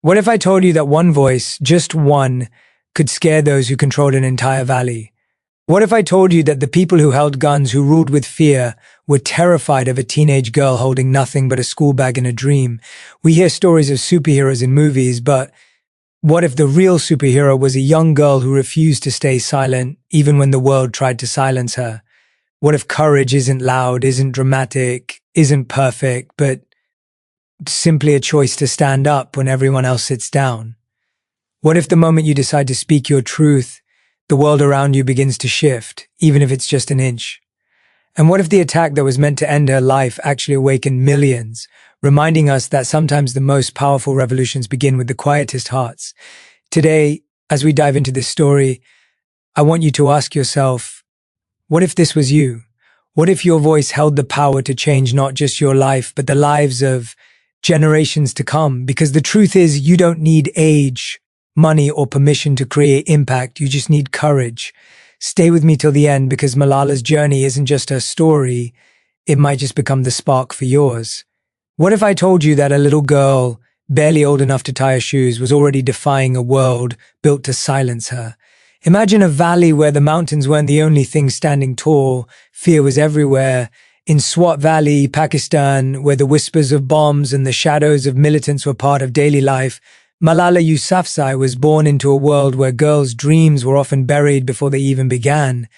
What if I told you that one voice, just one, could scare those who controlled an entire valley? What if I told you that the people who held guns, who ruled with fear, were terrified of a teenage girl holding nothing but a school bag and a dream? We hear stories of superheroes in movies, but what if the real superhero was a young girl who refused to stay silent, even when the world tried to silence her? What if courage isn't loud, isn't dramatic, isn't perfect, but simply a choice to stand up when everyone else sits down? What if the moment you decide to speak your truth, the world around you begins to shift, even if it's just an inch? And what if the attack that was meant to end her life actually awakened millions, reminding us that sometimes the most powerful revolutions begin with the quietest hearts? Today, as we dive into this story, I want you to ask yourself, what if this was you? What if your voice held the power to change not just your life, but the lives of generations to come? Because the truth is, you don't need age, money, or permission to create impact. You just need courage. Stay with me till the end, because Malala's journey isn't just her story. It might just become the spark for yours. What if I told you that a little girl, barely old enough to tie her shoes, was already defying a world built to silence her? Imagine a valley where the mountains weren't the only thing standing tall. Fear was everywhere. In Swat Valley, Pakistan, where the whispers of bombs and the shadows of militants were part of daily life, Malala Yousafzai was born into a world where girls' dreams were often buried before they even began.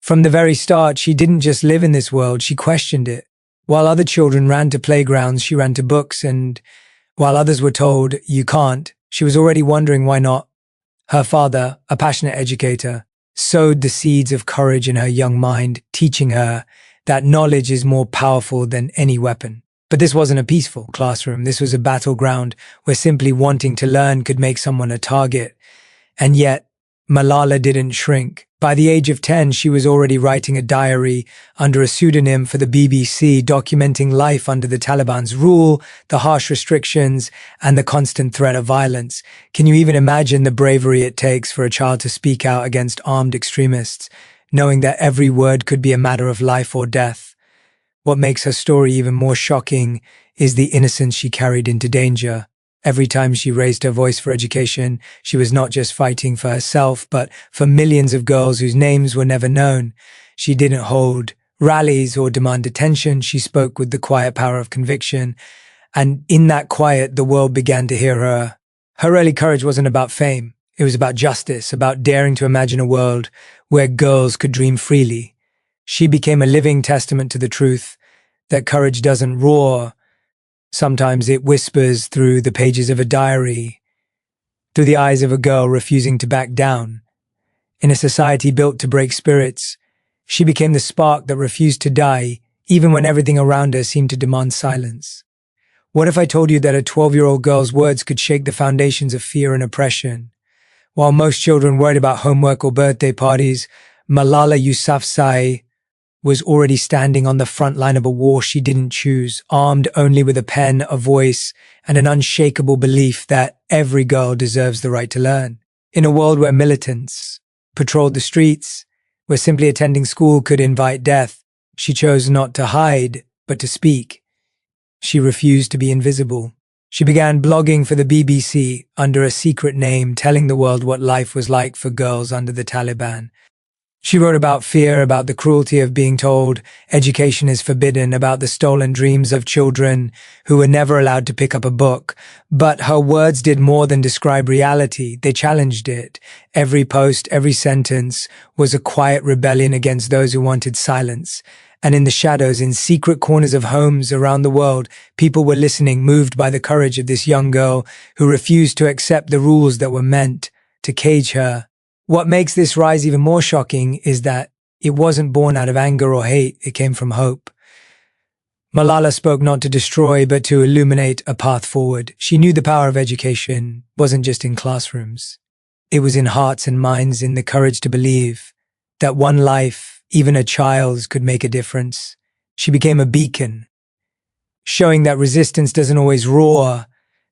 From the very start, she didn't just live in this world, she questioned it. While other children ran to playgrounds, she ran to books, and while others were told, "You can't," she was already wondering why not. Her father, a passionate educator, sowed the seeds of courage in her young mind, teaching her that knowledge is more powerful than any weapon. But this wasn't a peaceful classroom. This was a battleground where simply wanting to learn could make someone a target. And yet, Malala didn't shrink. By the age of 10, she was already writing a diary under a pseudonym for the BBC, documenting life under the Taliban's rule, the harsh restrictions, and the constant threat of violence. Can you even imagine the bravery it takes for a child to speak out against armed extremists, knowing that every word could be a matter of life or death? What makes her story even more shocking is the innocence she carried into danger. Every time she raised her voice for education, she was not just fighting for herself, but for millions of girls whose names were never known. She didn't hold rallies or demand attention. She spoke with the quiet power of conviction. And in that quiet, the world began to hear her. Her early courage wasn't about fame. It was about justice, about daring to imagine a world where girls could dream freely. She became a living testament to the truth that courage doesn't roar. Sometimes it whispers through the pages of a diary, through the eyes of a girl refusing to back down. In a society built to break spirits, she became the spark that refused to die, even when everything around her seemed to demand silence. What if I told you that a 12-year-old girl's words could shake the foundations of fear and oppression? While most children worried about homework or birthday parties, Malala Yousafzai was already standing on the front line of a war she didn't choose, armed only with a pen, a voice, and an unshakable belief that every girl deserves the right to learn. In a world where militants patrolled the streets, where simply attending school could invite death, she chose not to hide, but to speak. She refused to be invisible. She began blogging for the BBC under a secret name, telling the world what life was like for girls under the Taliban. She wrote about fear, about the cruelty of being told education is forbidden, about the stolen dreams of children who were never allowed to pick up a book. But her words did more than describe reality. They challenged it. Every post, every sentence was a quiet rebellion against those who wanted silence. And in the shadows, in secret corners of homes around the world, people were listening, moved by the courage of this young girl who refused to accept the rules that were meant to cage her. What makes this rise even more shocking is that it wasn't born out of anger or hate, it came from hope. Malala spoke not to destroy, but to illuminate a path forward. She knew the power of education wasn't just in classrooms. It was in hearts and minds, in the courage to believe that one life, even a child's, could make a difference. She became a beacon, showing that resistance doesn't always roar.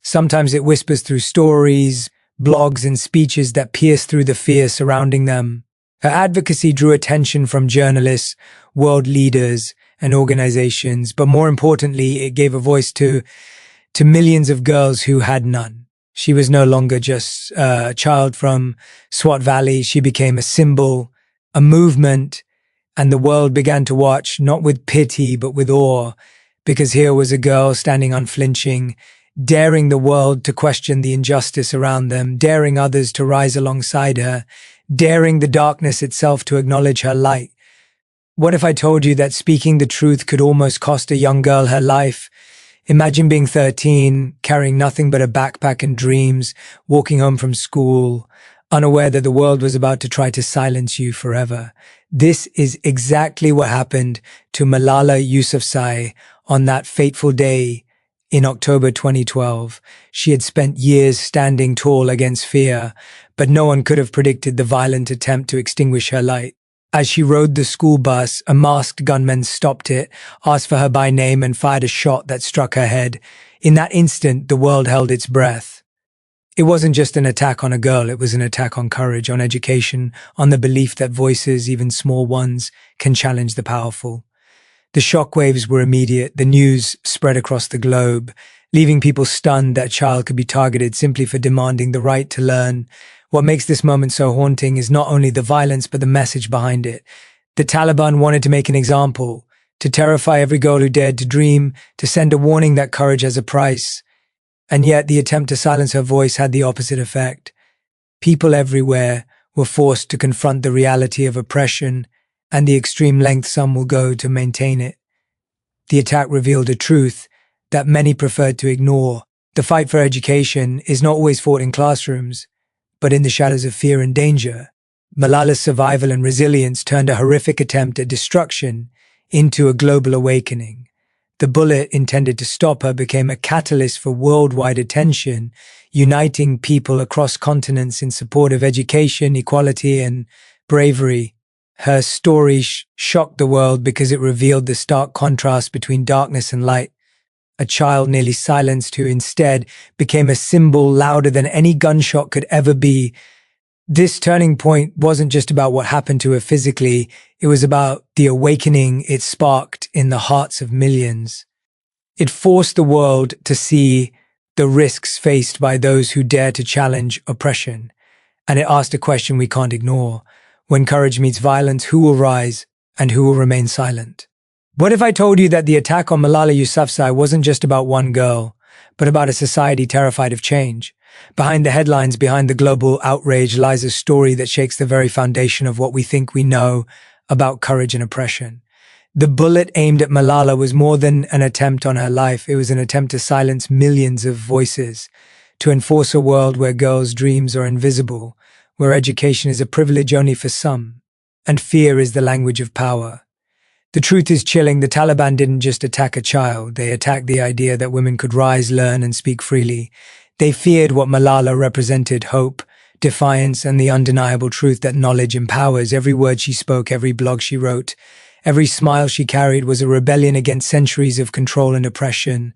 Sometimes it whispers through stories, blogs, and speeches that pierce through the fear surrounding them. Her advocacy drew attention from journalists, world leaders, and organizations, but more importantly, it gave a voice to millions of girls who had none. She was no longer just a child from Swat Valley. She became a symbol, a movement, and the world began to watch, not with pity, but with awe, because here was a girl standing unflinching, daring the world to question the injustice around them, daring others to rise alongside her, daring the darkness itself to acknowledge her light. What if I told you that speaking the truth could almost cost a young girl her life? Imagine being 13, carrying nothing but a backpack and dreams, walking home from school, unaware that the world was about to try to silence you forever. This is exactly what happened to Malala Yousafzai on that fateful day in October 2012. She had spent years standing tall against fear, but no one could have predicted the violent attempt to extinguish her light. As she rode the school bus, a masked gunman stopped it, asked for her by name, and fired a shot that struck her head. In that instant, the world held its breath. It wasn't just an attack on a girl, it was an attack on courage, on education, on the belief that voices, even small ones, can challenge the powerful. The shockwaves were immediate. The news spread across the globe, leaving people stunned that a child could be targeted simply for demanding the right to learn. What makes this moment so haunting is not only the violence, but the message behind it. The Taliban wanted to make an example, to terrify every girl who dared to dream, to send a warning that courage has a price. And yet the attempt to silence her voice had the opposite effect. People everywhere were forced to confront the reality of oppression and the extreme length some will go to maintain it. The attack revealed a truth that many preferred to ignore. The fight for education is not always fought in classrooms, but in the shadows of fear and danger. Malala's survival and resilience turned a horrific attempt at destruction into a global awakening. The bullet intended to stop her became a catalyst for worldwide attention, uniting people across continents in support of education, equality, and bravery. Her story shocked the world because it revealed the stark contrast between darkness and light. A child nearly silenced who instead became a symbol louder than any gunshot could ever be. This turning point wasn't just about what happened to her physically, it was about the awakening it sparked in the hearts of millions. It forced the world to see the risks faced by those who dare to challenge oppression. And it asked a question we can't ignore. When courage meets violence, who will rise and who will remain silent? What if I told you that the attack on Malala Yousafzai wasn't just about one girl, but about a society terrified of change? Behind the headlines, behind the global outrage, lies a story that shakes the very foundation of what we think we know about courage and oppression. The bullet aimed at Malala was more than an attempt on her life. It was an attempt to silence millions of voices, to enforce a world where girls' dreams are invisible, where education is a privilege only for some, and fear is the language of power. The truth is chilling. The Taliban didn't just attack a child. They attacked the idea that women could rise, learn, and speak freely. They feared what Malala represented: hope, defiance, and the undeniable truth that knowledge empowers. Every word she spoke, every blog she wrote, every smile she carried was a rebellion against centuries of control and oppression.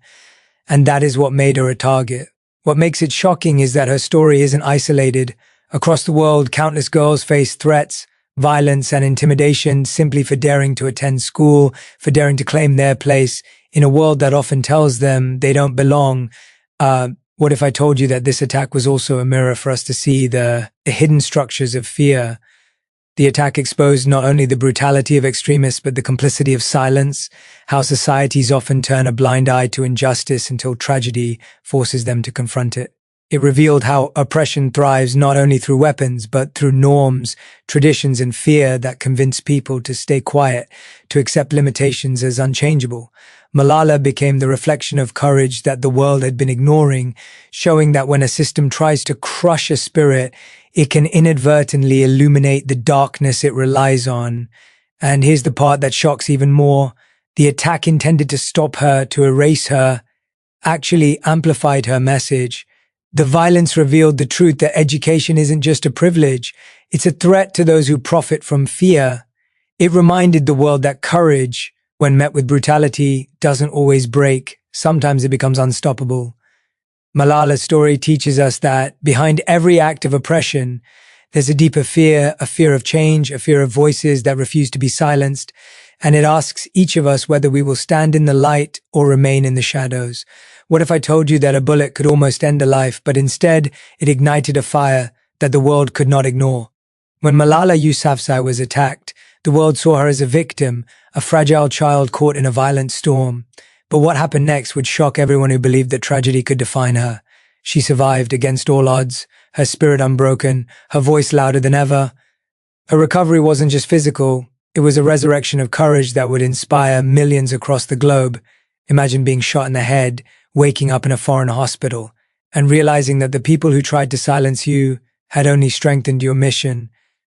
And that is what made her a target. What makes it shocking is that her story isn't isolated. Across the world, countless girls face threats, violence, and intimidation simply for daring to attend school, for daring to claim their place in a world that often tells them they don't belong. What if I told you that this attack was also a mirror for us to see the hidden structures of fear? The attack exposed not only the brutality of extremists, but the complicity of silence, how societies often turn a blind eye to injustice until tragedy forces them to confront it. It revealed how oppression thrives not only through weapons, but through norms, traditions, and fear that convince people to stay quiet, to accept limitations as unchangeable. Malala became the reflection of courage that the world had been ignoring, showing that when a system tries to crush a spirit, it can inadvertently illuminate the darkness it relies on. And here's the part that shocks even more. The attack intended to stop her, to erase her, actually amplified her message. The violence revealed the truth that education isn't just a privilege, it's a threat to those who profit from fear. It reminded the world that courage, when met with brutality, doesn't always break. Sometimes it becomes unstoppable. Malala's story teaches us that behind every act of oppression, there's a deeper fear, a fear of change, a fear of voices that refuse to be silenced. And it asks each of us whether we will stand in the light or remain in the shadows. What if I told you that a bullet could almost end a life, but instead it ignited a fire that the world could not ignore? When Malala Yousafzai was attacked, the world saw her as a victim, a fragile child caught in a violent storm. But what happened next would shock everyone who believed that tragedy could define her. She survived against all odds, her spirit unbroken, her voice louder than ever. Her recovery wasn't just physical, it was a resurrection of courage that would inspire millions across the globe. Imagine being shot in the head, waking up in a foreign hospital, and realizing that the people who tried to silence you had only strengthened your mission.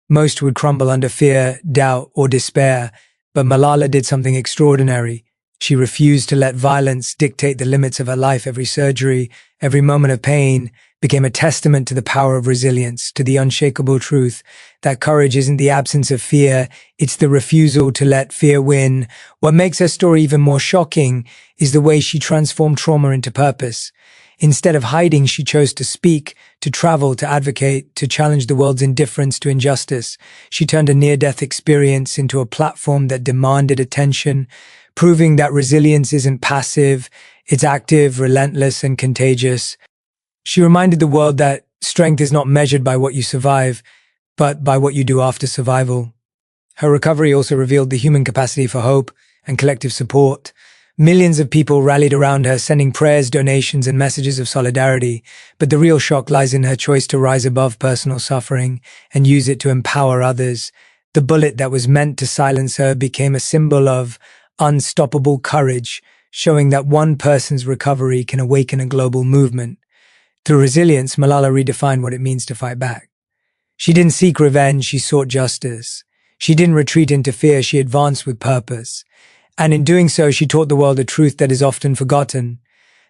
Most would crumble under fear, doubt, or despair, but Malala did something extraordinary. She refused to let violence dictate the limits of her life. Every surgery, every moment of pain became a testament to the power of resilience, to the unshakable truth that courage isn't the absence of fear, it's the refusal to let fear win. What makes her story even more shocking is the way she transformed trauma into purpose. Instead of hiding, she chose to speak, to travel, to advocate, to challenge the world's indifference to injustice. She turned a near-death experience into a platform that demanded attention, proving that resilience isn't passive, it's active, relentless, and contagious. She reminded the world that strength is not measured by what you survive, but by what you do after survival. Her recovery also revealed the human capacity for hope and collective support. Millions of people rallied around her, sending prayers, donations, and messages of solidarity. But the real shock lies in her choice to rise above personal suffering and use it to empower others. The bullet that was meant to silence her became a symbol of unstoppable courage, showing that one person's recovery can awaken a global movement. Through resilience, Malala redefined what it means to fight back. She didn't seek revenge, she sought justice. She didn't retreat into fear, she advanced with purpose. And in doing so, she taught the world a truth that is often forgotten.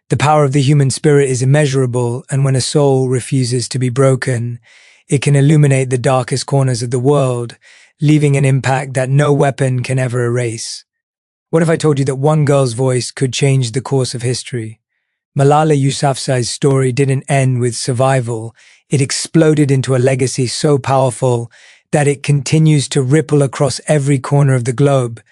The power of the human spirit is immeasurable, and when a soul refuses to be broken, it can illuminate the darkest corners of the world, leaving an impact that no weapon can ever erase. What if I told you that one girl's voice could change the course of history? Malala Yousafzai's story didn't end with survival. It exploded into a legacy so powerful that it continues to ripple across every corner of the globe.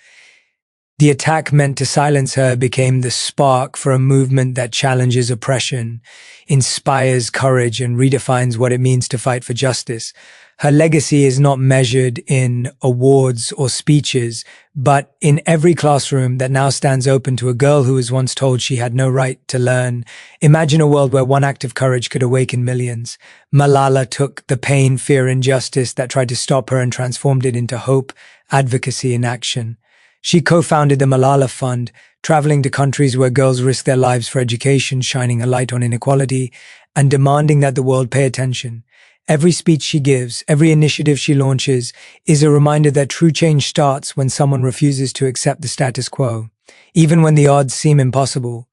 The attack meant to silence her became the spark for a movement that challenges oppression, inspires courage, and redefines what it means to fight for justice. Her legacy is not measured in awards or speeches, but in every classroom that now stands open to a girl who was once told she had no right to learn. Imagine a world where one act of courage could awaken millions. Malala took the pain, fear, and injustice that tried to stop her and transformed it into hope, advocacy, and action. She co-founded the Malala Fund, traveling to countries where girls risk their lives for education, shining a light on inequality, and demanding that the world pay attention. Every speech she gives, every initiative she launches, is a reminder that true change starts when someone refuses to accept the status quo, even when the odds seem impossible.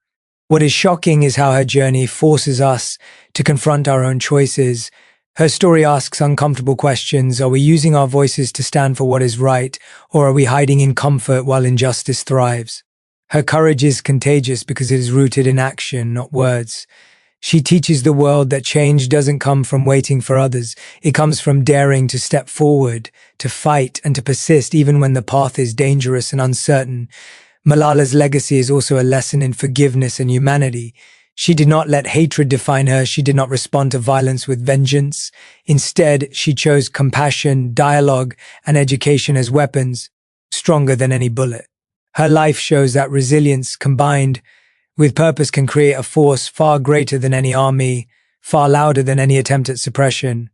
What is shocking is how her journey forces us to confront our own choices. Her story asks uncomfortable questions. Are we using our voices to stand for what is right, or are we hiding in comfort while injustice thrives? Her courage is contagious because it is rooted in action, not words. She teaches the world that change doesn't come from waiting for others. It comes from daring to step forward, to fight, and to persist even when the path is dangerous and uncertain. Malala's legacy is also a lesson in forgiveness and humanity. She did not let hatred define her. She did not respond to violence with vengeance. Instead, she chose compassion, dialogue, and education as weapons, stronger than any bullet. Her life shows that resilience combined with purpose can create a force far greater than any army, far louder than any attempt at suppression.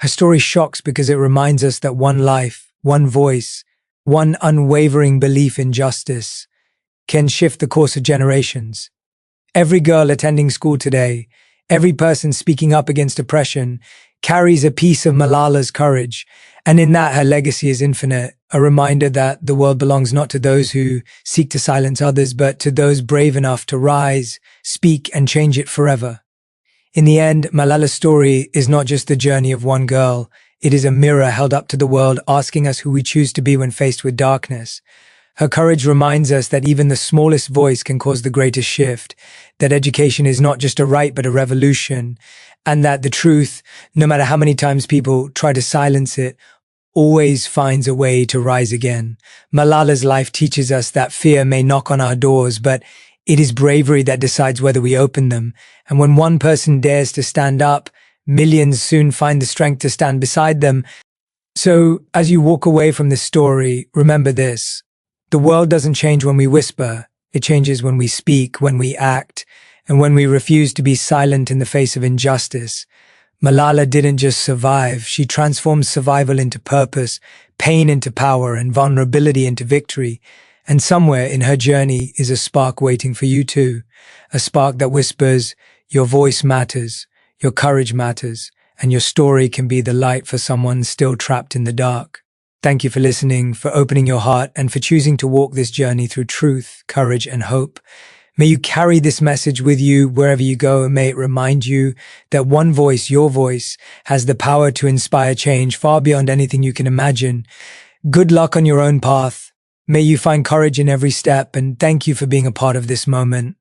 Her story shocks because it reminds us that one life, one voice, one unwavering belief in justice can shift the course of generations. Every girl attending school today, every person speaking up against oppression, carries a piece of Malala's courage, and in that her legacy is infinite, a reminder that the world belongs not to those who seek to silence others, but to those brave enough to rise, speak, and change it forever. In the end, Malala's story is not just the journey of one girl, it is a mirror held up to the world asking us who we choose to be when faced with darkness. Her courage reminds us that even the smallest voice can cause the greatest shift, that education is not just a right but a revolution, and that the truth, no matter how many times people try to silence it, always finds a way to rise again. Malala's life teaches us that fear may knock on our doors, but It is bravery that decides whether we open them. And when one person dares to stand up, millions soon find the strength to stand beside them. So, as you walk away from this story, remember this. The world doesn't change when we whisper. It changes when we speak, when we act, and when we refuse to be silent in the face of injustice. Malala didn't just survive. She transformed survival into purpose, pain into power, and vulnerability into victory. And somewhere in her journey is a spark waiting for you too. A spark that whispers, your voice matters, your courage matters, and your story can be the light for someone still trapped in the dark. Thank you for listening, for opening your heart, and for choosing to walk this journey through truth, courage, and hope. May you carry this message with you wherever you go, and may it remind you that one voice, your voice, has the power to inspire change far beyond anything you can imagine. Good luck on your own path. May you find courage in every step, and thank you for being a part of this moment.